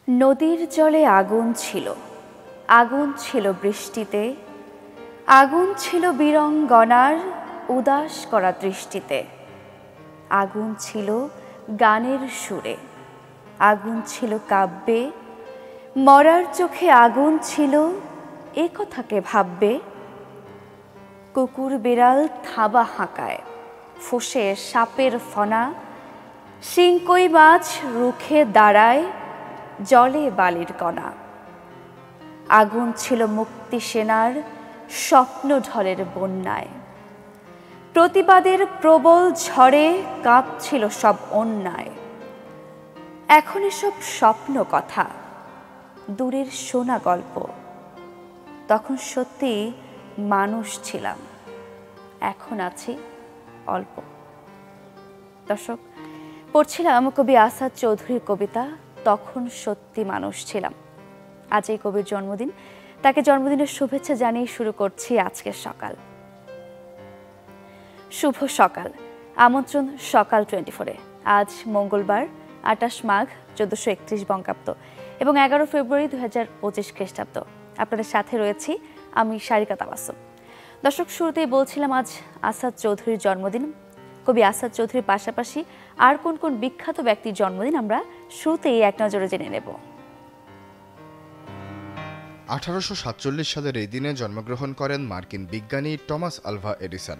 নদীর জলে আগুন ছিল, আগুন ছিল বৃষ্টিতে, আগুন ছিল বীরঙ্গনার উদাস করা দৃষ্টিতে, আগুন ছিল গানের সুরে, আগুন ছিল কাব্যে, মরার চোখে আগুন ছিল, এ কথাকে ভাববে। কুকুর বিড়াল থাবা হাঁকায়, ফোঁসে সাপের ফনা, শিংকই মাছ রুখে দাঁড়ায় জলে বালির কণা। আগুন ছিল মুক্তি সেনার স্বপ্ন ঢলের বন্যায়, প্রতিবাদের প্রবল ঝড়ে কাঁপছিল সব অন্যায়। এখন এসব স্বপ্ন কথা, দূরের শোনা গল্প। তখন সত্যি মানুষ ছিলাম, এখন আছি অল্প। দর্শক, পড়ছিলাম কবি আসাদ চৌধুরীর কবিতা তখন সত্যি মানুষ ছিলাম। আজ এই কবির জন্মদিন, তাকে জন্মদিনের শুভেচ্ছা জানিয়ে শুরু করছি আজকের সকাল। শুভ সকাল, আমন্ত্রণ সকাল 24-এ। আজ মঙ্গলবার 28 মাঘ 1431 বঙ্গাব্দ এবং 11 ফেব্রুয়ারি 2025 খ্রিস্টাব্দ। আপনাদের সাথে রয়েছি আমি সারিকা তাবাসসুম। দর্শক, শুরুতেই বলছিলাম আজ আসাদ চৌধুরীর জন্মদিন। কবি আসাদ চৌধুরীর পাশাপাশি আর কোন কোন বিখ্যাত ব্যক্তির জন্মদিন আমরা শুরুতেই এক নজরে জেনে নেব। 1847 সালের এই দিনে জন্মগ্রহণ করেন মার্কিন বিজ্ঞানী টমাস আলভা এডিসন।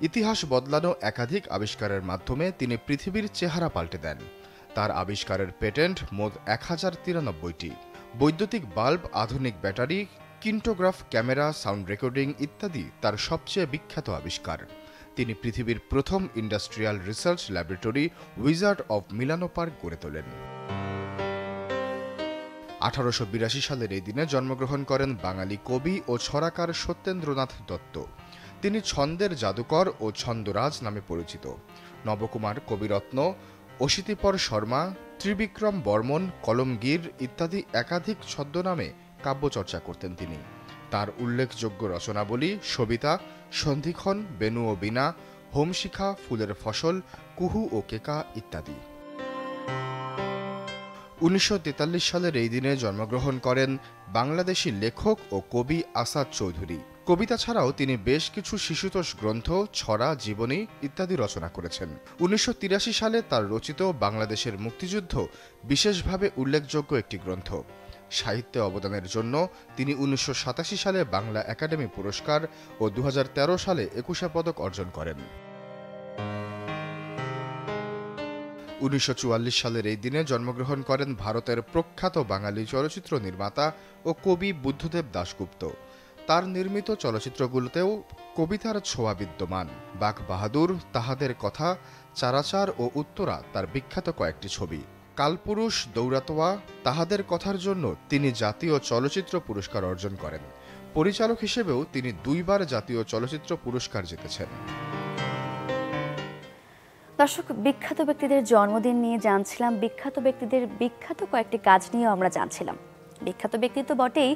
ইতিহাস বদলানো একাধিক আবিষ্কারের মাধ্যমে তিনি পৃথিবীর চেহারা পাল্টে দেন। তার আবিষ্কারের পেটেন্ট মোট 1093টি। বৈদ্যুতিক বাল্ব, আধুনিক ব্যাটারি, কিন্টোগ্রাফ ক্যামেরা, সাউন্ড রেকর্ডিং ইত্যাদি তার সবচেয়ে বিখ্যাত আবিষ্কার। তিনি পৃথিবীর প্রথম industrial research laboratory wizard of মিলানো পার্ক গড়ে তোলেন। 1882 সালের এই দিনে জন্মগ্রহণ করেন বাঙালি কবি ও ছড়াকার সত্যেন্দ্রনাথ দত্ত। তিনি ছন্দের জাদুকর ও ছন্দরাজ নামে পরিচিত। নবকুমার কবিরত্ন, অশীতিপর শর্মা, ত্রিবিক্রম বর্মন, কলমগীর ইত্যাদি একাধিক ছদ্মনামে কাব্যচর্চা করতেন তিনি। তার উল্লেখযোগ্য রচনাবলী সবিতা, সন্ধিক্ষণ, বেনু ও বীণা, হোমশিখা, ফুলের ফসল, কুহু ও কেকা ইত্যাদি। 1943 সালের এই দিনে জন্মগ্রহণ করেন বাংলাদেশি লেখক ও কবি আসাদ চৌধুরী। কবিতা ছাড়াও তিনি বেশ কিছু শিশুতোষ গ্রন্থ, ছড়া, জীবনী ইত্যাদি রচনা করেছেন। 1983 সালে তার রচিত বাংলাদেশের মুক্তিযুদ্ধ বিশেষভাবে উল্লেখযোগ্য একটি গ্রন্থ। সাহিত্যে অবদানের জন্য তিনি 1987 সালে বাংলা একাডেমি পুরস্কার ও 2013 সালে একুশে পদক অর্জন করেন। 1944 সালের এই দিনে জন্মগ্রহণ করেন ভারতের প্রখ্যাত বাঙালি চলচ্চিত্র নির্মাতা ও কবি বুদ্ধদেব দাশগুপ্ত। তার নির্মিত চলচ্চিত্রগুলোতেও কবিতার ছোঁয়া বিদ্যমান। বাঘ বাহাদুর, তাহাদের কথা, চারাচার ও উত্তরা তার বিখ্যাত কয়েকটি ছবি। কালপুরুষ, দৌরাতোয়া, তাহাদের কথার জন্য তিনি জাতীয় চলচ্চিত্র পুরস্কার অর্জন করেন। পরিচালক হিসেবেও তিনি 2 বার জাতীয় চলচ্চিত্র পুরস্কার জিতেছেন। দর্শক, বিখ্যাত ব্যক্তিদের জন্মদিন নিয়ে জানছিলাম, বিখ্যাত ব্যক্তিদের বিখ্যাত কয়েকটি কাজ নিয়েও আমরা জানছিলাম। বিখ্যাত ব্যক্তি তো বটেই,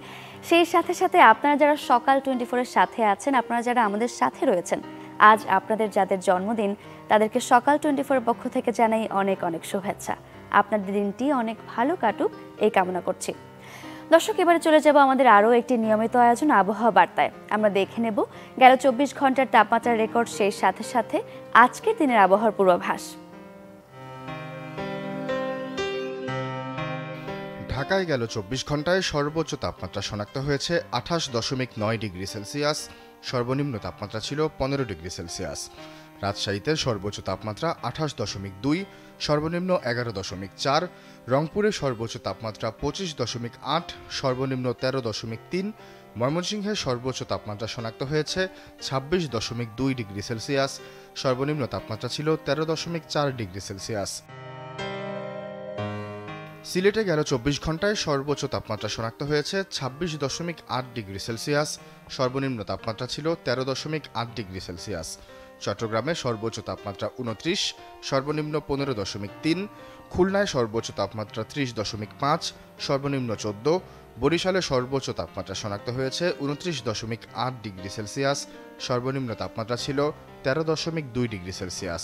সেই সাথে সাথে আপনারা যারা সকাল 24-এর সাথে আছেন, আপনারা যারা আমাদের সাথে রয়েছেন, আজ আপনাদের যাদের জন্মদিন তাদেরকে সকাল 24-এর পক্ষ থেকে জানাই অনেক অনেক শুভেচ্ছা। আপনাদের দিনটি অনেক ভালো কাটুক এই কামনা করছি। দর্শক, এবারে চলে যাব আমাদের আরও একটি নিয়মিত আয়োজন আবহাওয়া বার্তায়। আমরা দেখে নেব গেল 24 ঘন্টার তাপমাত্রার রেকর্ড, সেই সাথে সাথে আজকের দিনের আবহাওয়ার পূর্বাভাস। ঢাকায় গেল 24 ঘন্টায় সর্বোচ্চ তাপমাত্রা শনাক্ত হয়েছে 28.9 ডিগ্রি সেলসিয়াস, সর্বনিম্ন তাপমাত্রা ছিল 15 ডিগ্রি সেলসিয়াস। রাজশাহীতে সর্বোচ্চ তাপমাত্রা 28.2, সর্বনিম্ন 11.4। রংপুরে সর্বোচ্চ তাপমাত্রা 25.8, সর্বনিম্ন 13.3। ময়মনসিংহে সর্বোচ্চ তাপমাত্রা শনাক্ত হয়েছে 26.2 ডিগ্রি সেলসিয়াস, সর্বনিম্ন তাপমাত্রা ছিল 13.4 ডিগ্রি সেলসিয়াস। সিলেটে গেল 24 ঘন্টায় সর্বোচ্চ তাপমাত্রা শনাক্ত হয়েছে 26.8 ডিগ্রি সেলসিয়াস, সর্বনিম্ন তাপমাত্রা ছিল 13.8 ডিগ্রি সেলসিয়াস। চট্টগ্রামে সর্বোচ্চ তাপমাত্রা 29, সর্বনিম্ন 15.3। খুলনায় সর্বোচ্চ তাপমাত্রা 30.5, সর্বনিম্ন 14। বরিশালে সর্বোচ্চ তাপমাত্রা শনাক্ত হয়েছে 29.8 ডিগ্রি সেলসিয়াস, সর্বনিম্ন তাপমাত্রা ছিল 13.2 ডিগ্রি সেলসিয়াস।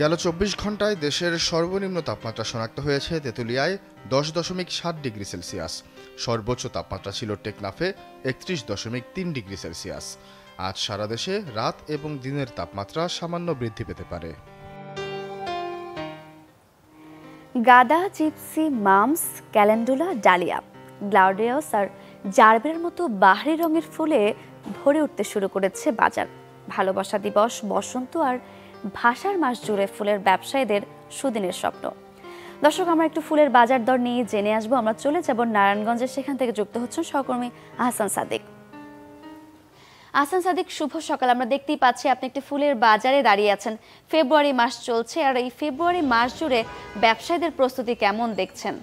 গেল 24 ঘন্টায় দেশের সর্বনিম্ন তাপমাত্রা শনাক্ত হয়েছে তেঁতুলিয়ায় 10.7 ডিগ্রি সেলসিয়াস। সর্বোচ্চ তাপমাত্রা ছিল টেকনাফে 31.3 ডিগ্রি সেলসিয়াস। আজ সারা দেশে রাত এবং দিনের তাপমাত্রা সামান্য বৃদ্ধি পেতে পারে। গাদা, জিপসি, মামস, ক্যালেন্ডুলা, ডালিয়া, গ্লাউডিয়াস আর জারবেরের মতো বাহারি রঙের ফুলে ভরে উঠতে শুরু করেছে বাজার। ভালোবাসা দিবস, বসন্ত আর ভাষার মাস জুড়ে ফুলের ব্যবসায়ীদের সুদিনের স্বপ্ন। দর্শক, আমরা একটু ফুলের বাজার দর নিয়ে জেনে আসবো। আমরা চলে যাব নারায়ণগঞ্জে, সেখান থেকে যুক্ত হচ্ছেন সহকর্মী আহসান সাদিক। আহসান সাদিক, শুভ সকাল। আমরা দেখতেই পাচ্ছি আপনি একটি ফুলের বাজারে দাঁড়িয়ে আছেন। ফেব্রুয়ারি মাস চলছে, আর এই ফেব্রুয়ারি মাস জুড়ে ব্যবসায়ীদের প্রস্তুতি কেমন দেখছেন?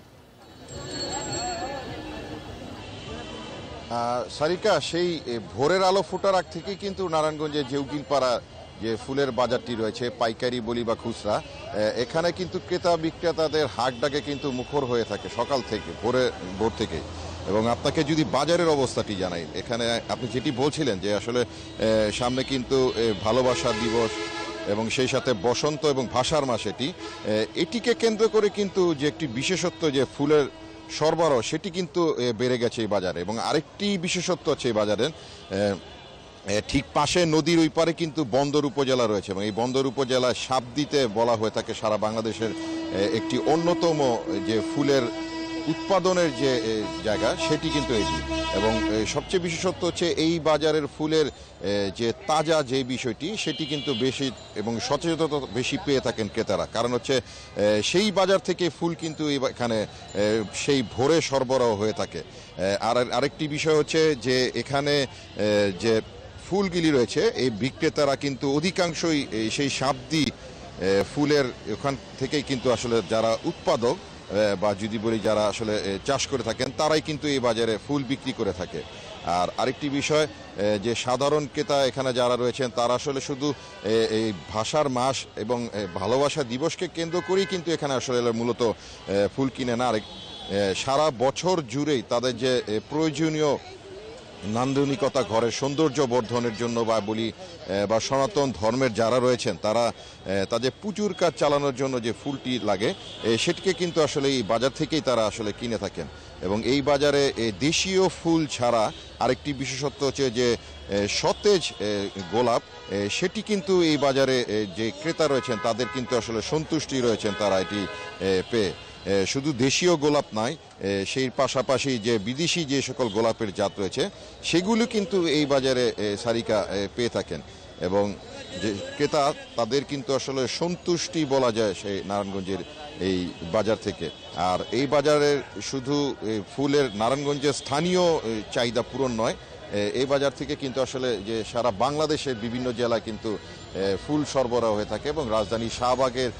সারিকা, সেই ভোরের আলো ফোটার আগ থেকেই কিন্তু নারায়ণগঞ্জে যে উকিলপাড়া যে ফুলের বাজারটি রয়েছে, পাইকারি বলি বা খুচরা, এখানে কিন্তু ক্রেতা বিক্রেতাদের হাক ডাকে কিন্তু মুখর হয়ে থাকে সকাল থেকে, ভোর থেকে। এবং আপনাকে যদি বাজারের অবস্থাটি জানাই, এখানে আপনি যেটি বলছিলেন যে আসলে সামনে কিন্তু ভালোবাসা দিবস এবং সেই সাথে বসন্ত এবং ভাষার মাস, এটিকে কেন্দ্র করে কিন্তু যে একটি বিশেষত্ব যে ফুলের সরবরাহ, সেটি কিন্তু বেড়ে গেছে এই বাজারে। এবং আরেকটি বিশেষত্ব আছে এই বাজারের, ঠিক পাশে নদীর ওই পারে কিন্তু বন্দর উপজেলা রয়েছে, এবং এই বন্দর উপজেলায় সাবদিতে বলা হয়ে থাকে সারা বাংলাদেশের একটি অন্যতম যে ফুলের উৎপাদনের যে জায়গা, সেটি কিন্তু এটি। এবং সবচেয়ে বিশেষত্ব হচ্ছে এই বাজারের ফুলের যে তাজা যে বিষয়টি, সেটি কিন্তু বেশি এবং সচেতনতা বেশি পেয়ে থাকেন ক্রেতারা। কারণ হচ্ছে সেই বাজার থেকে ফুল কিন্তু এখানে সেই ভোরে সরবরাহ হয়ে থাকে। আর আরেকটি বিষয় হচ্ছে যে এখানে যে ফুলগুলি রয়েছে, এই বিক্রেতারা কিন্তু অধিকাংশই সেই সাবদি ফুলের ওখান থেকেই কিন্তু আসলে যারা উৎপাদক বা যদি বলি যারা আসলে চাষ করে থাকেন, তারাই কিন্তু এই বাজারে ফুল বিক্রি করে থাকে। আর আরেকটি বিষয় যে সাধারণ ক্রেতা এখানে যারা রয়েছেন, তারা আসলে শুধু এই ভাষার মাস এবং ভালোবাসা দিবসকে কেন্দ্র করেই কিন্তু এখানে আসলে মূলত ফুল কিনে না, সারা বছর জুড়েই তাদের যে প্রয়োজনীয় নান্দনিকতা, ঘরের সৌন্দর্য বর্ধনের জন্য বা সনাতন ধর্মের যারা রয়েছেন, তারা তাদের পুজোর কাজ চালানোর জন্য যে ফুলটি লাগে, সেটিকে কিন্তু আসলে এই বাজার থেকেই তারা আসলে কিনে থাকেন। এবং এই বাজারে দেশীয় ফুল ছাড়া আরেকটি বিশেষত্ব হচ্ছে যে সতেজ গোলাপ, সেটি কিন্তু এই বাজারে যে ক্রেতা রয়েছেন তাদের কিন্তু আসলে সন্তুষ্টি রয়েছেন তারা এটি পেয়ে। শুধু দেশীয় গোলাপ নয়, সেই পাশাপাশি যে বিদেশি যে সকল গোলাপের জাত রয়েছে, সেগুলো কিন্তু এই বাজারে সারিকা পেয়ে থাকেন। এবং যে ক্রেতা, তাদের কিন্তু আসলে সন্তুষ্টি বলা যায় সেই নারায়ণগঞ্জের এই বাজার থেকে। আর এই বাজারের শুধু ফুলের নারায়ণগঞ্জের স্থানীয় চাহিদা পূরণ নয়, এই বাজার থেকে কিন্তু আসলে যে সারা বাংলাদেশের বিভিন্ন জেলায় কিন্তু ফুল সরবরাহ হয়ে থাকে। এবং রাজধানী শাহবাগের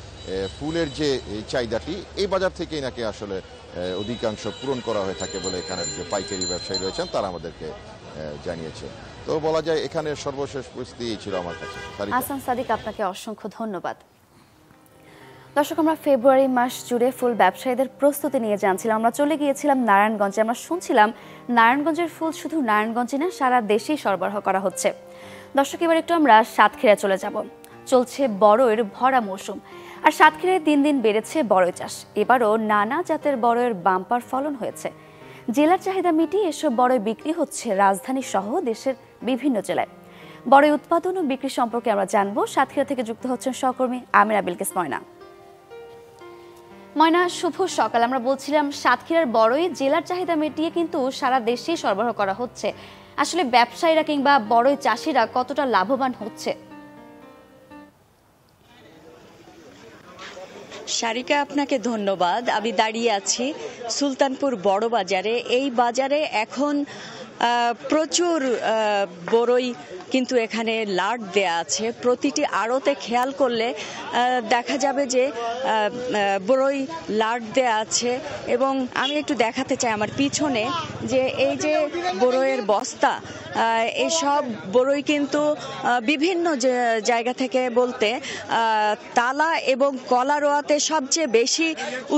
ফুলের যে চাহিদাটি এই বাজার থেকেই নাকি আসলে অধিকাংশ পূরণ করা হয়ে থাকে বলে এখানের যে পাইকারি ব্যবসায়ী রয়েছেন তারা আমাদেরকে জানিয়েছে। তো বলা যায় এখানে সর্বশেষ পরিস্থিতি ছিল আমার কাছে। আহসান সাদিক, আপনাকে অসংখ্য ধন্যবাদ। দর্শক, আমরা ফেব্রুয়ারি মাস জুড়ে ফুল ব্যবসায়ীদের প্রস্তুতি নিয়ে জানছিলাম। আমরা চলে গিয়েছিলাম নারায়ণগঞ্জে। আমরা শুনছিলাম নারায়ণগঞ্জের ফুল শুধু নারায়ণগঞ্জে না, সারা দেশেই সরবরাহ করা হচ্ছে। দর্শক, এবার একটু আমরা সাতক্ষীরায় চলে যাব। চলছে বড়ইয়ের ভরা মৌসুম, আর সাতক্ষীরায় দিন দিন বেড়েছে বড়ই চাষ। এবারও নানা জাতের বড়ইয়ের বাম্পার ফলন হয়েছে। জেলার চাহিদা মিটিয়ে এসব বড়ই বিক্রি হচ্ছে রাজধানী সহ দেশের বিভিন্ন জেলায়। বড়ই উৎপাদন ও বিক্রি সম্পর্কে আমরা জানবো। সাতক্ষীরা থেকে যুক্ত হচ্ছেন সহকর্মী আমিরা বিলকিস ময়না। ময়না, শুভ সকাল। আমরা বলছিলাম সাতক্ষীরার বড়ই জেলার চাহিদা মিটিয়ে কিন্তু সারা দেশেই সরবরাহ করা হচ্ছে। আসলে ব্যবসায়ীরা কিংবা বড়ই চাষিরা কতটা লাভবান হচ্ছে? সারিকা, আপনাকে ধন্যবাদ। আমি দাঁড়িয়ে আছি সুলতানপুর বড় বাজারে। এই বাজারে এখন প্রচুর বড়ই কিন্তু এখানে লাট দেয়া আছে। প্রতিটি আড়তে খেয়াল করলে দেখা যাবে যে বড়ই লাট দেয়া আছে। এবং আমি একটু দেখাতে চাই আমার পিছনে যে এই যে বড়ইয়ের বস্তা, এসব বড়ই কিন্তু বিভিন্ন জায়গা থেকে বলতে তালা এবং কলারোয়াতে সবচেয়ে বেশি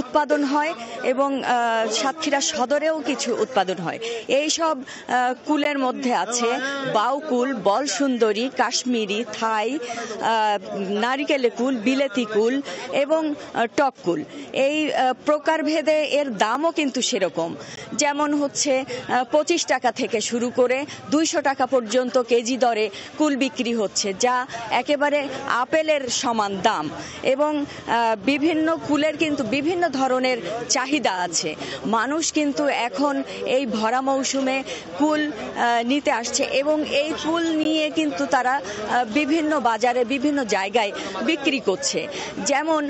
উৎপাদন হয় এবং সাতক্ষীরা সদরেও কিছু উৎপাদন হয়। এই সব কুলের মধ্যে আছে বাউকুল, বলসুন্দরী, কাশ্মীরি, থাই, নারিকেলে কুল, বিলেতি কুল এবং টককুল। এই প্রকারভেদে এর দামও কিন্তু সেরকম, যেমন হচ্ছে 25 টাকা থেকে শুরু করে 200 টাকা পর্যন্ত কেজি দরে কুল বিক্রি হচ্ছে, যা একেবারে আপেলের সমান দাম। এবং বিভিন্ন কুলের কিন্তু বিভিন্ন ধরনের চাহিদা আছে। মানুষ কিন্তু এখন এই ভরা মৌসুমে কুল নিতে আসছে এবং এই কুল নিয়ে কিন্তু তারা বিভিন্ন বাজারে বিভিন্ন জায়গায় বিক্রি করছে। যেমন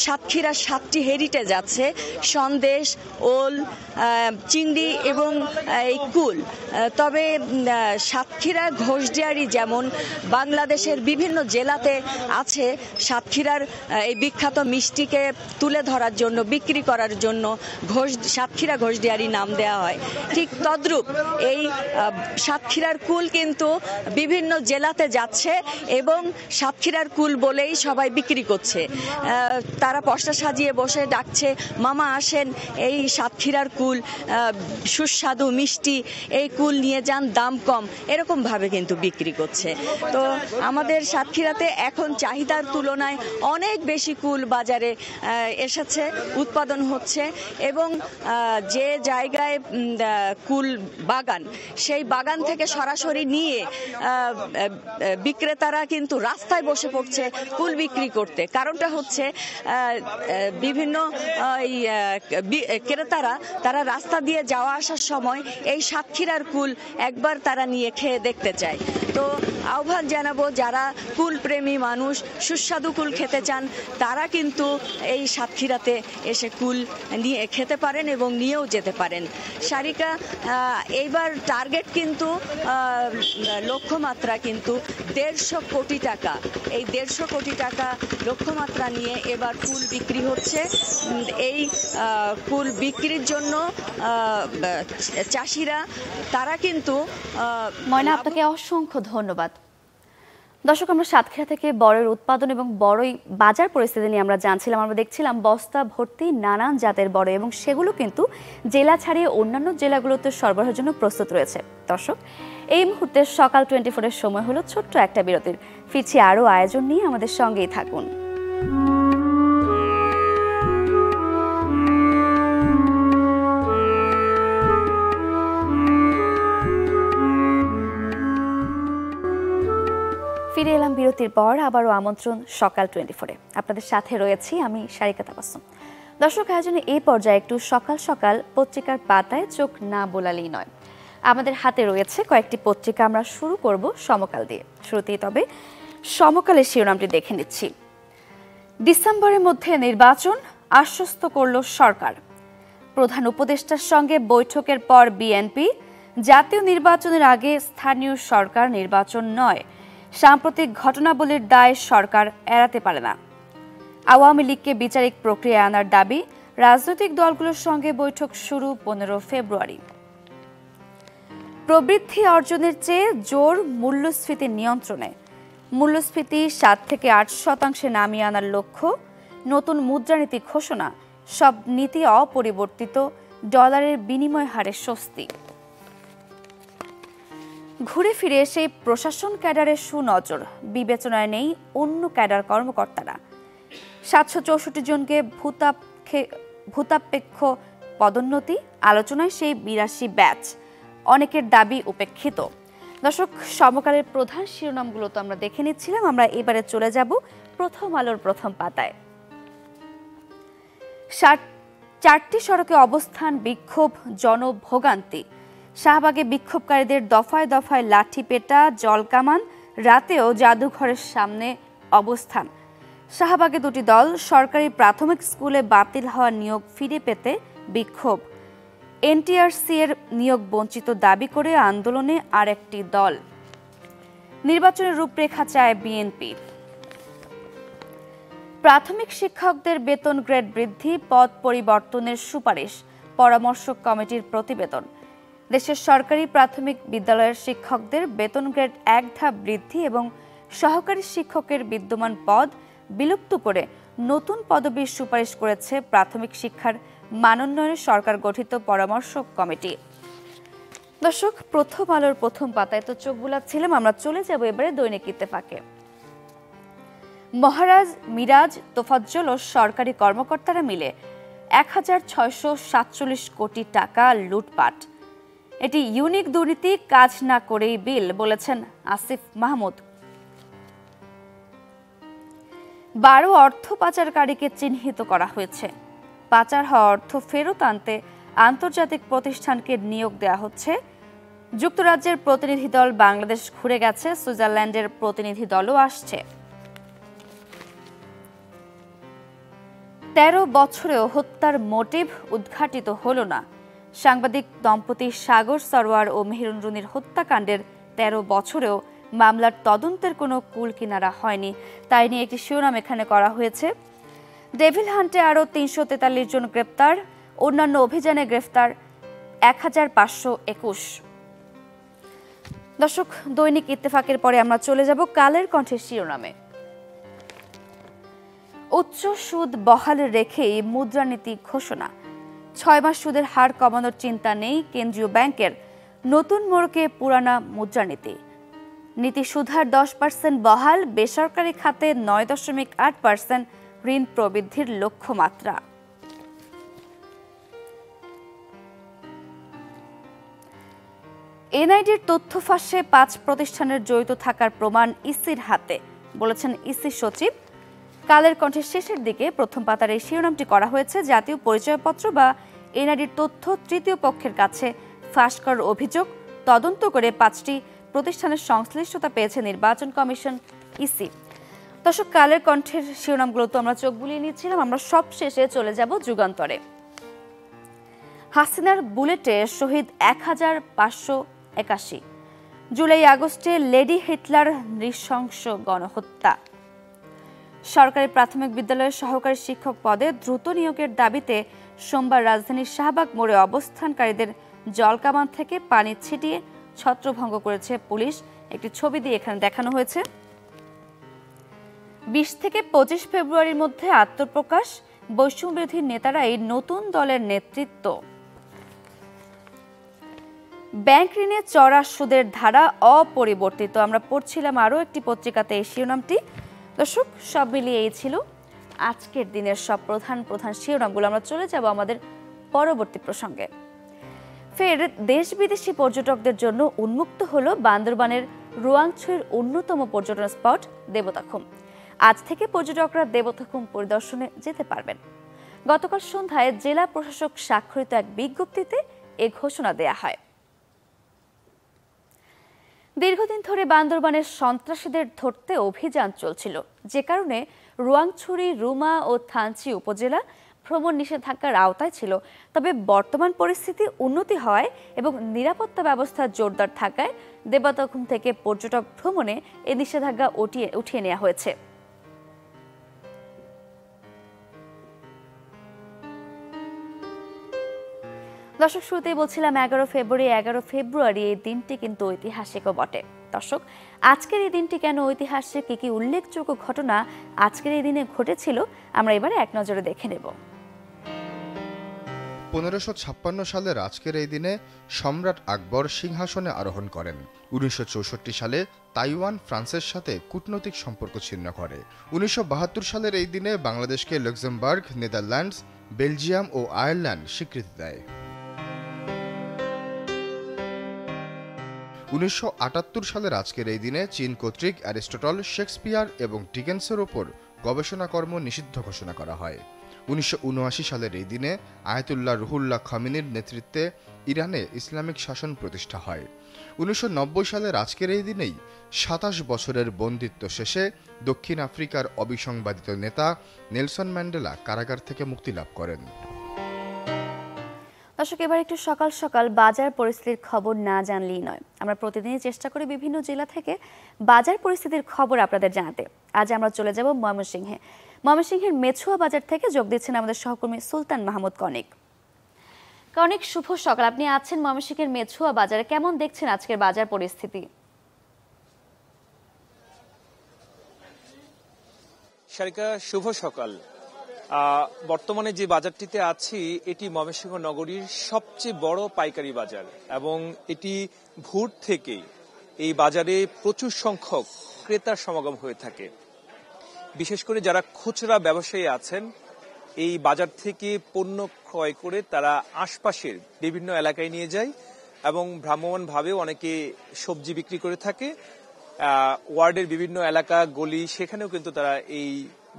সাতক্ষীরা 7টি হেরিটেজ আছে, সন্দেশ, ওল, চিংড়ি এবং এই কুল। তবে সাতক্ষীরা ঘোষডিয়ারি যেমন বাংলাদেশের বিভিন্ন জেলাতে আছে, সাতক্ষীরার এই বিখ্যাত মিষ্টিকে তুলে ধরার জন্য, বিক্রি করার জন্য সাতক্ষীরা ঘোষডিয়ারি নাম দেওয়া হয়। ঠিক তদ্রূপ এই সাতক্ষীরার কুল কিন্তু বিভিন্ন জেলাতে যাচ্ছে এবং সাতক্ষীরার কুল বলেই সবাই বিক্রি করছে। তারা পসরা সাজিয়ে বসে ডাকছে, মামা আসেন, এই সাতক্ষীরার কুল সুস্বাদু মিষ্টি, এই কুল নিয়ে যান, দাম কম, এরকম ভাবে কিন্তু বিক্রি করছে। তো আমাদের সাতক্ষীরাতে এখন চাহিদার তুলনায় অনেক বেশি কুল বাজারে এসেছে, উৎপাদন হচ্ছে এবং যে জায়গায় কুল বাগান, সেই বাগান থেকে সরাসরি নিয়ে বিক্রেতারা কিন্তু রাস্তায় বসে পড়ছে কুল বিক্রি করতে। কারণটা হচ্ছে বিভিন্ন ক্রেতারা তারা রাস্তা দিয়ে যাওয়া আসার সময় এই সাতক্ষীরার কুল একবার তারা নিয়ে খেয়ে দেখতে চায়। তো আহ্বান জানাবো, যারা কুল প্রেমী মানুষ, সুস্বাদু কুল খেতে চান, তারা কিন্তু এই সাতক্ষীরাতে এসে কুল নিয়ে খেতে পারেন এবং নিয়েও যেতে পারেন। সারিকা, এইবার টার্গেট কিন্তু লক্ষ্যমাত্রা কিন্তু 150 কোটি টাকা। এই 150 কোটি টাকা লক্ষ্যমাত্রা নিয়ে এবার কুল বিক্রি হচ্ছে। এই কুল বিক্রির জন্য চাষিরা তারা কিন্তু ময়না, আপনাকে অসংখ্য ধন্যবাদ। দর্শক, আমরা সাতক্ষীরা থেকে বড়ইর উৎপাদন এবং বড়ই বাজার পরিস্থিতি নিয়ে আমরা জানছিলাম। আমরা দেখছিলাম বস্তা ভর্তি নানান জাতের বড়ই এবং সেগুলো কিন্তু জেলা ছাড়িয়ে অন্যান্য জেলাগুলোতে সরবরাহের জন্য প্রস্তুত রয়েছে। দর্শক, এই মুহূর্তে সকাল 24-এর সময় হলো ছোট্ট একটা বিরতির। ফিরছি আরও আয়োজন নিয়ে, আমাদের সঙ্গেই থাকুন। ফিরে এলাম বিরতির পর, আবারও আমন্ত্রণ সকাল 24-এ। আপনাদের সাথে রয়েছি আমি সারিকা তাবাসসুম। দর্শক, আয়োজনে এই পর্যায়ে একটু সকাল সকাল পত্রিকার পাতায় চোখ না বোলালেই নয়। আমাদের হাতে রয়েছে কয়েকটি পত্রিকা। আমরা শুরু করব সমকাল দিয়ে। শুরুতেই তবে সমকালের শিরোনামটি দেখে নিচ্ছি। ডিসেম্বরের মধ্যে নির্বাচন, আশ্বস্ত করল সরকার। প্রধান উপদেষ্টার সঙ্গে বৈঠকের পর বিএনপি, জাতীয় নির্বাচনের আগে স্থানীয় সরকার নির্বাচন নয়, সাম্প্রতিক ঘটনাবলীর দায় সরকার এড়াতে পারে না। আওয়ামী লীগকে বিচারিক প্রক্রিয়ায় আনার দাবি, রাজনৈতিক দলগুলোর সঙ্গে বৈঠক শুরু 15 ফেব্রুয়ারি। প্রবৃদ্ধি অর্জনের চেয়ে জোর মূল্যস্ফীতি নিয়ন্ত্রণে, মূল্যস্ফীতি 7 থেকে 8% নামিয়ে আনার লক্ষ্য। নতুন মুদ্রানীতি ঘোষণা, সব নীতি অপরিবর্তিত, ডলারের বিনিময় হারে স্বস্তি। ঘুরে ফিরে সেই প্রশাসন ক্যাডারের সুনজর, বিবেচনায় নেই অন্য ক্যাডার কর্মকর্তারা। 764 জনকে ভূতাপেক্ষ পদোন্নতি, আলোচনায় সেই 82 ব্যাচ, অনেকের দাবি উপেক্ষিত। দর্শক, সমকালের প্রধান শিরোনামগুলো তো আমরা দেখে নিচ্ছিলাম। আমরা এবারে চলে যাব প্রথম আলোর প্রথম পাতায়। 4টি সড়কে অবস্থান, বিক্ষোভ, জনভোগান্তি। শাহবাগে বিক্ষোভকারীদের দফায় দফায় লাঠি পেটা, জলকামান, রাতেও জাদুঘরের সামনে অবস্থান। শাহবাগে 2টি দল, সরকারি প্রাথমিক স্কুলে বাতিল হওয়া নিয়োগ ফিরে পেতে বিক্ষোভ। এনটিআরসি এর নিয়োগ বঞ্চিত দাবি করে আন্দোলনে আরেকটি দল। নির্বাচনের রূপরেখা চায় বিএনপি। প্রাথমিক শিক্ষকদের বেতন গ্রেড বৃদ্ধি, পদ পরিবর্তনের সুপারিশ, পরামর্শক কমিটির প্রতিবেদন। দেশের সরকারি প্রাথমিক বিদ্যালয়ের শিক্ষকদের বেতন গ্রেড 1 ধাপ বৃদ্ধি এবং সহকারী শিক্ষকের বিদ্যমান পদ বিলুপ্ত করে নতুন পদবির সুপারিশ করেছে প্রাথমিক শিক্ষার মানোন্নয়নে সরকার গঠিত পরামর্শক কমিটি। দর্শক, প্রথম আলোর প্রথম পাতায় তো চোখ বুলাচ্ছিলাম, আমরা চলে যাব এবারে দৈনিক ইত্তেফাকে। মহারাজ মিরাজ তোফাজ্জল ও সরকারি কর্মকর্তারা মিলে ১,৬৪৭ কোটি টাকা লুটপাট। এটি ইউনিক দুর্নীতি, কাজ না করেই বিল, বলেছেন আসিফ মাহমুদ। ১২ অর্থ পাচারকারীকে চিহ্নিত করা হয়েছে। পাচার হওয়া অর্থ ফেরত আনতে আন্তর্জাতিক প্রতিষ্ঠানকে নিয়োগ দেওয়া হচ্ছে। যুক্তরাজ্যের প্রতিনিধি দল বাংলাদেশ ঘুরে গেছে, সুইজারল্যান্ডের প্রতিনিধি দলও আসছে। ১৩ বছরেও হত্যার মোটিভ উদ্ঘাটিত হল না। সাংবাদিক দম্পতি সাগর সরোয়ার ও মেহেরুন রুনির হত্যাকাণ্ডের ১৩ বছরেও মামলার তদন্তের কোনো কুল কিনারা হয়নি, তাই নিয়ে একটি শিরোনাম এখানে করা হয়েছে। ডেভিল হান্টে আরও ৩৪৩ জন গ্রেপ্তার, অন্যান্য অভিযানে গ্রেফতার ১,৫২১। দর্শক, দৈনিক ইত্তেফাকের পরে আমরা চলে যাব কালের কণ্ঠের শিরোনামে। উচ্চ সুদ বহাল রেখেই মুদ্রানীতি ঘোষণা। ৬ মাস সুদের হার কমানোর চিন্তা নেই কেন্দ্রীয় ব্যাংকের, নতুন মোড়কে পুরানা মুদ্রানীতি। নীতি সুদহার 10% বহাল, বেসরকারি খাতে ৯.৮% ঋণ প্রবৃদ্ধির লক্ষ্যমাত্রা। এনআইডির তথ্য ফাঁসে ৫ প্রতিষ্ঠানের জড়িত থাকার প্রমাণ ইসির হাতে, বলেছেন ইসি সচিব। কালের কণ্ঠের শেষের দিকে প্রথম পাতার এই শিরোনামটি করা হয়েছে। জাতীয় পরিচয়পত্র বা এনআইডির তথ্য তৃতীয় পক্ষের কাছে ফাঁস করার অভিযোগ তদন্ত করে ৫টি প্রতিষ্ঠানের সংশ্লিষ্টতা পেয়েছে নির্বাচন কমিশন, ইসি। দর্শক, কালের কণ্ঠের শিরোনামগুলো তো আমরা চোখ বুলিয়ে নিচ্ছিলাম, আমরা সব শেষে চলে যাব যুগান্তরে। হাসিনার বুলেটে শহীদ ১,৫৮১। জুলাই আগস্টে লেডি হিটলার নৃশংস গণহত্যা। সরকারি প্রাথমিক বিদ্যালয়ের সহকারী শিক্ষক পদে দ্রুত নিয়োগের দাবিতে সোমবার রাজধানীর শাহবাগ মোড়ে অবস্থানকারীদের জলকামান থেকে পানি ছিটিয়ে ছত্রভঙ্গ করেছে পুলিশ। একটি ছবি দিয়ে এখানে দেখানো হয়েছে। ২০ থেকে ২৫ ফেব্রুয়ারির মধ্যে আত্মপ্রকাশ, বৈষম্যবিরোধী নেতারাই নতুন দলের নেতৃত্ব। ব্যাংক ঋণে চড়া সুদের ধারা অপরিবর্তিত। আমরা পড়ছিলাম আরও একটি পত্রিকাতে এই শিরোনামটি। দর্শক, সব মিলিয়ে এই ছিল আজকের দিনের সব প্রধান প্রধান শিরোনামগুলো। আমরা চলে যাব আমাদের পরবর্তী প্রসঙ্গে। ফের দেশ বিদেশি পর্যটকদের জন্য উন্মুক্ত হলো বান্দরবানের রোয়াংছড়ির অন্যতম পর্যটন স্পট দেবতাখুম। আজ থেকে পর্যটকরা দেবতাখুম পরিদর্শনে যেতে পারবেন। গতকাল সন্ধ্যায় জেলা প্রশাসক স্বাক্ষরিত এক বিজ্ঞপ্তিতে এ ঘোষণা দেয়া হয়। দীর্ঘদিন ধরে বান্দরবানের সন্ত্রাসীদের ধরতে অভিযান চলছিল, যে কারণে রোয়াংছড়ি, রুমা ও থানচি উপজেলা ভ্রমণ নিষেধাজ্ঞার আওতায় ছিল। তবে বর্তমান পরিস্থিতি উন্নতি হয় এবং নিরাপত্তা ব্যবস্থা জোরদার থাকায় দেবতাখুম থেকে পর্যটক ভ্রমণে এই নিষেধাজ্ঞা উঠিয়ে নেওয়া হয়েছে। দর্শক, শুরুতেই বলছিলাম ১১ ফেব্রুয়ারি এই দিনটি কিন্তু ঐতিহাসিকও বটে। দর্শক, আজকের এই দিনটি কেন ঐতিহাসিক, কি কি উল্লেখযোগ্য ঘটনা আজকের এই দিনে ঘটেছিল, আমরা এবারে এক নজরে দেখে নেব। ১৫৫৬ সালের আজকের এই দিনে সম্রাট আকবর সিংহাসনে আরোহণ করেন। ১৯৬৪ সালে তাইওয়ান ফ্রান্সের সাথে কূটনৈতিক সম্পর্ক ছিন্ন করে। ১৯৭২ সালের এই দিনে বাংলাদেশকে লুক্সেমবার্গ, নেদারল্যান্ডস, বেলজিয়াম ও আয়ারল্যান্ড স্বীকৃতি দেয়। ১৯৭৮ সালের আজকের এই দিনে চীন কর্তৃক অ্যারিস্টটল, শেক্সপিয়ার এবং ডিকেন্সের ওপর গবেষণাকর্ম নিষিদ্ধ ঘোষণা করা হয়। ১৯৭৯ সালের এই দিনে আয়াতুল্লাহ রুহুল্লাহ খামেনির নেতৃত্বে ইরানে ইসলামিক শাসন প্রতিষ্ঠা হয়। ১৯৯০ সালের আজকের এই দিনেই ২৭ বছরের বন্দিত্ব শেষে দক্ষিণ আফ্রিকার অবিসংবাদিত নেতা নেলসন ম্যান্ডেলা কারাগার থেকে মুক্তি লাভ করেন। দর্শক, এবার একটু সকাল সকাল বাজার পরিস্থিতির খবর না জানলেই নয়। আমরা প্রতিদিনই চেষ্টা করি বিভিন্ন জেলা থেকে বাজার পরিস্থিতির খবর আপনাদের জানাতে। আজ আমরা চলে যাব ময়মনসিংহে। ময়মনসিংহের মেছুয়া বাজার থেকে যোগ দিচ্ছেন আমাদের সহকর্মী সুলতান মাহমুদ কনিক। অনেক শুভ সকাল। আপনি আছেন ময়মনসিংহের মেছুয়া বাজারে, কেমন দেখছেন আজকের বাজার পরিস্থিতি? সারিকা, শুভ সকাল। বর্তমানে যে বাজারটিতে আছি এটি ময়মনসিংহ নগরীর সবচেয়ে বড় পাইকারি বাজার এবং এটি ভোর থেকেই এই বাজারে প্রচুর সংখ্যক ক্রেতার সমাগম হয়ে থাকে। বিশেষ করে যারা খুচরা ব্যবসায়ী আছেন এই বাজার থেকে পণ্য ক্রয় করে তারা আশপাশের বিভিন্ন এলাকায় নিয়ে যায় এবং ভ্রাম্যমাণভাবেও অনেকে সবজি বিক্রি করে থাকে। ওয়ার্ডের বিভিন্ন এলাকা গলি সেখানেও কিন্তু তারা এই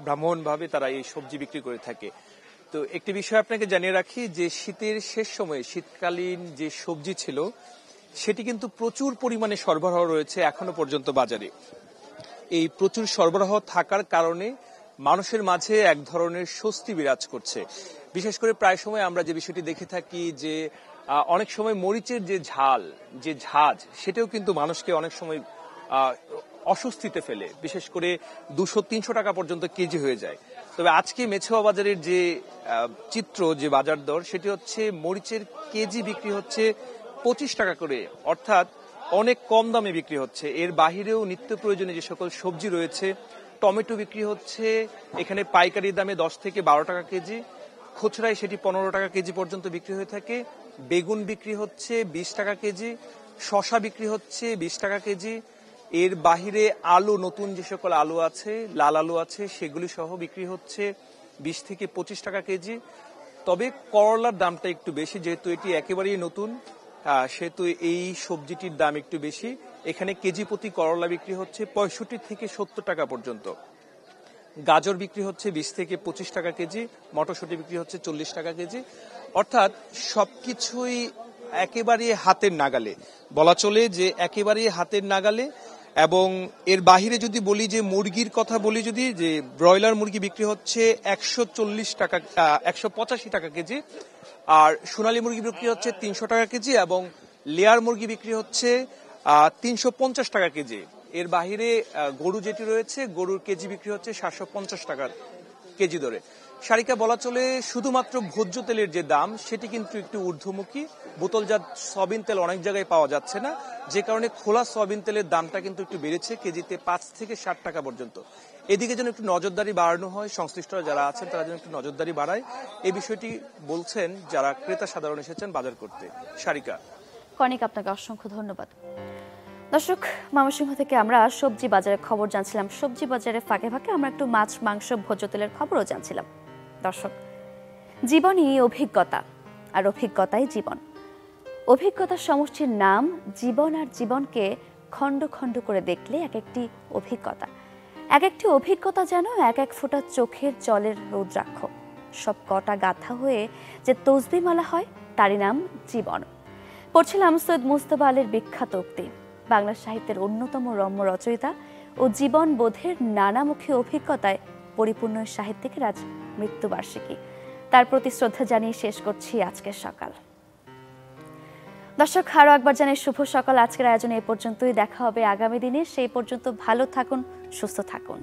ভ্রাম্যমাণভাবে তারা এই সবজি বিক্রি করে থাকে। তো একটি বিষয় আপনাকে জানিয়ে রাখি যে শীতের শেষ সময়ে শীতকালীন যে সবজি ছিল সেটি কিন্তু প্রচুর পরিমাণে সরবরাহ রয়েছে এখনো পর্যন্ত বাজারে। এই প্রচুর সরবরাহ থাকার কারণে মানুষের মাঝে এক ধরনের স্বস্তি বিরাজ করছে। বিশেষ করে প্রায় সময় আমরা যে বিষয়টি দেখে থাকি যে অনেক সময় মরিচের যে ঝাঁজ সেটাও কিন্তু মানুষকে অনেক সময় অস্বস্তিতে ফেলে, বিশেষ করে 200-300 টাকা পর্যন্ত কেজি হয়ে যায়। তবে আজকে মেছুয়া বাজারের যে চিত্র, যে বাজার দর, সেটি হচ্ছে মরিচের কেজি বিক্রি হচ্ছে 25 টাকা করে, অর্থাৎ অনেক কম দামে বিক্রি হচ্ছে। এর বাহিরেও নিত্য প্রয়োজনীয় যে সকল সবজি রয়েছে, টমেটো বিক্রি হচ্ছে এখানে পাইকারি দামে 10 থেকে 12 টাকা কেজি, খুচরায় সেটি 15 টাকা কেজি পর্যন্ত বিক্রি হয়ে থাকে। বেগুন বিক্রি হচ্ছে 20 টাকা কেজি, শসা বিক্রি হচ্ছে 20 টাকা কেজি। এর বাহিরে আলু, নতুন যে সকল আলু আছে, লাল আলু আছে, সেগুলি সহ বিক্রি হচ্ছে 20 থেকে 25 টাকা কেজি। তবে করলার দামটা একটু বেশি, যেহেতু এটি একেবারেই নতুন সেহেতু এই সবজিটির দাম একটু বেশি। এখানে কেজি প্রতি করলা বিক্রি হচ্ছে 65 থেকে 70 টাকা পর্যন্ত। গাজর বিক্রি হচ্ছে 20 থেকে 25 টাকা কেজি, মটরশুঁটি বিক্রি হচ্ছে 40 টাকা কেজি। অর্থাৎ সবকিছুই একেবারে হাতের নাগালে, বলা চলে যে একেবারে হাতের নাগালে। এবং এর বাহিরে যদি বলি যে মুরগির কথা বলি, যদি যে ব্রয়লার মুরগি বিক্রি হচ্ছে 140 টাকা 185 টাকা কেজি, আর সোনালী মুরগি বিক্রি হচ্ছে 300 টাকা কেজি এবং লেয়ার মুরগি বিক্রি হচ্ছে 350 টাকা কেজি। এর বাহিরে গরু যেটি রয়েছে, গরুর কেজি বিক্রি হচ্ছে 750 টাকা কেজি দরে। সারিকা, বলা চলে শুধুমাত্র ভোজ্য তেলের যে দাম সেটি কিন্তু একটু ঊর্ধ্বমুখী। বোতলজাত সয়াবিন তেল অনেক জায়গায় পাওয়া যাচ্ছে না, যে কারণে খোলা সয়াবিন তেলের দামটা কিন্তু একটু বেড়েছে, কেজিতে 5 থেকে 60 টাকা পর্যন্ত। এদিকে যেন একটু নজরদারি বাড়ানো হয়, সংশ্লিষ্টরা যারা আছেন তারা যেন একটু নজরদারি বাড়ায়, এই বিষয়টি বলছেন যারা ক্রেতা সাধারণ এসেছেন বাজার করতে। সারিকা, কনিক, আপনাকে অসংখ্য ধন্যবাদ। দর্শক, ময়মনসিংহ থেকে আমরা সবজি বাজারের খবর জানছিলাম। সবজি বাজারে ফাঁকে ফাঁকে আমরা একটু মাছ, মাংস, ভোজ্য তেলের খবরও জানছিলাম। দর্শক, জীবনই অভিজ্ঞতা, আর অভিজ্ঞতাই জীবন। অভিজ্ঞতার সমষ্টির নাম জীবন, আর জীবনকে খণ্ড খণ্ড করে দেখলে এক একটি অভিজ্ঞতা। এক একটি অভিজ্ঞতা যেন এক এক ফোঁটা চোখের জলের রৌদ্রাক্ষ। সব কটা গাথা হয়ে যে তসবিমালা হয় তারই নাম জীবন। পড়ছিলাম সৈয়দ মুজতবা আলীর বিখ্যাত উক্তি, বাংলা সাহিত্যের অন্যতম রম্য রচয়িতা ও জীবন বোধের নানামুখী অভিজ্ঞতায় পরিপূর্ণ সাহিত্যিকের আজ মৃত্যুবার্ষিকী। তার প্রতি শ্রদ্ধা জানিয়ে শেষ করছি আজকের সকাল। দর্শক, আরও একবার জানাই শুভ সকাল। আজকের আয়োজনে এ পর্যন্তই। দেখা হবে আগামী দিনে। সেই পর্যন্ত ভালো থাকুন, সুস্থ থাকুন।